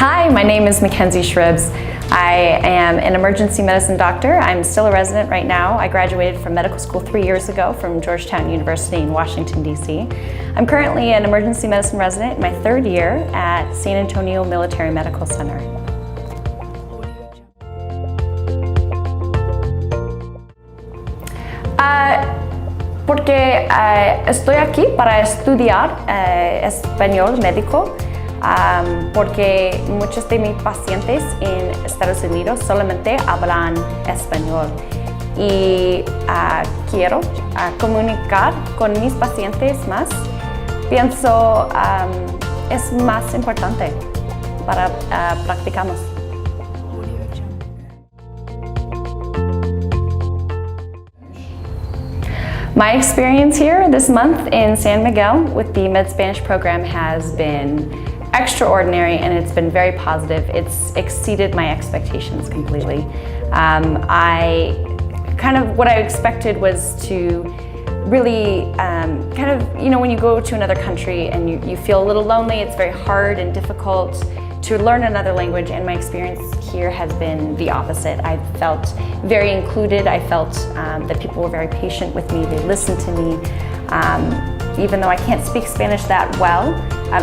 Hi, my name is Mackenzie Shribbs. I am an emergency medicine doctor. I'm still a resident right now. I graduated from medical school 3 years ago from Georgetown University in Washington, D.C. I'm currently an emergency medicine resident in my third year at San Antonio Military Medical Center. Porque estoy aquí para estudiar español médico. Porque muchos de mis pacientes en Estados Unidos solamente hablan español y quiero comunicar con mis pacientes más. Pienso es más importante para practicamos. My experience here this month in San Miguel with the Med Spanish program has been extraordinary, and it's been very positive. It's exceeded my expectations completely. What I expected was to really when you go to another country and you feel a little lonely, it's very hard and difficult to learn another language, and my experience here has been the opposite. I felt very included. I felt that people were very patient with me. They listened to me. Even though I can't speak Spanish that well,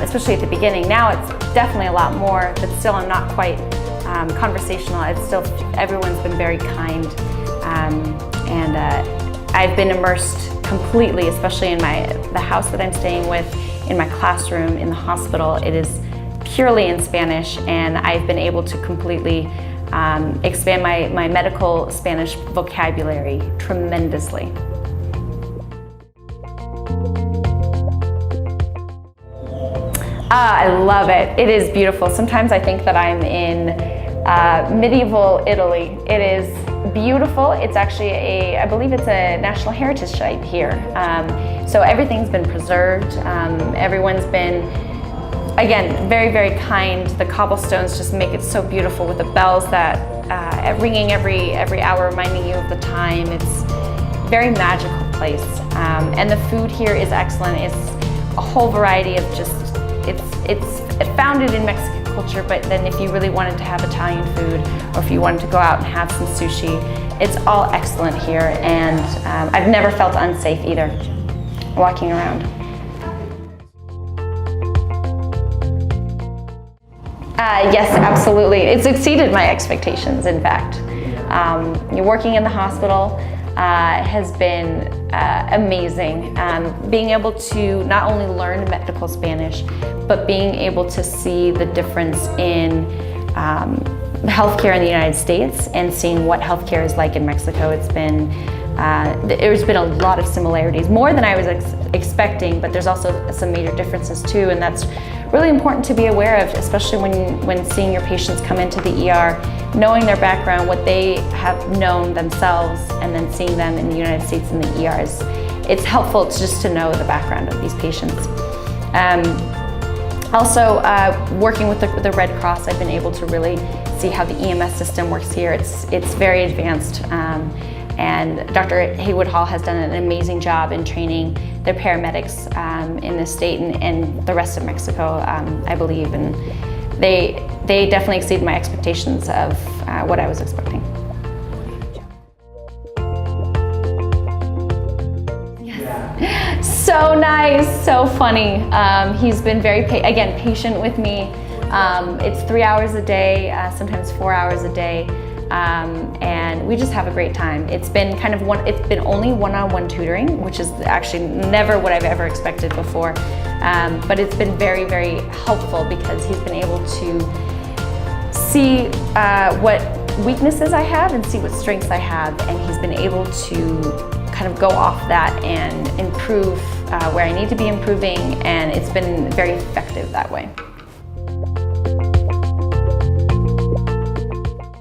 especially at the beginning. Now it's definitely a lot more, but still I'm not quite conversational. Everyone's been very kind, and I've been immersed completely, especially in the house that I'm staying with, in my classroom, in the hospital. It is purely in Spanish, and I've been able to completely expand my medical Spanish vocabulary tremendously. I love it. It is beautiful. Sometimes I think that I'm in medieval Italy. It is beautiful. It's actually I believe it's a national heritage site here. So everything's been preserved. Everyone's been, again, very, very kind. The cobblestones just make it so beautiful with the bells that ringing every hour, reminding you of the time. It's a very magical place. And the food here is excellent. It's a whole variety of it's founded in Mexican culture, but then if you really wanted to have Italian food, or if you wanted to go out and have some sushi, it's all excellent here, and I've never felt unsafe either walking around. Yes, absolutely. It's exceeded my expectations, in fact. Working in the hospital has been amazing. Being able to not only learn medical Spanish, but being able to see the difference in healthcare in the United States and seeing what healthcare is like in Mexico. There's been a lot of similarities, more than I was expecting, but there's also some major differences too, and that's really important to be aware of, especially when seeing your patients come into the ER, knowing their background, what they have known themselves, and then seeing them in the United States in the ERs. It's helpful just to know the background of these patients. Also, working with the Red Cross, I've been able to really see how the EMS system works here. It's very advanced, and Dr. Haywood Hall has done an amazing job in training their paramedics in the state and the rest of Mexico, I believe, and they definitely exceeded my expectations of what I was expecting. So nice, so funny. He's been very, patient with me. It's 3 hours a day, sometimes 4 hours a day, and we just have a great time. It's been only one-on-one tutoring, which is actually never what I've ever expected before. But it's been very, very helpful because he's been able to see what weaknesses I have and see what strengths I have, and he's been able to kind of go off that and improve where I need to be improving, and it's been very effective that way.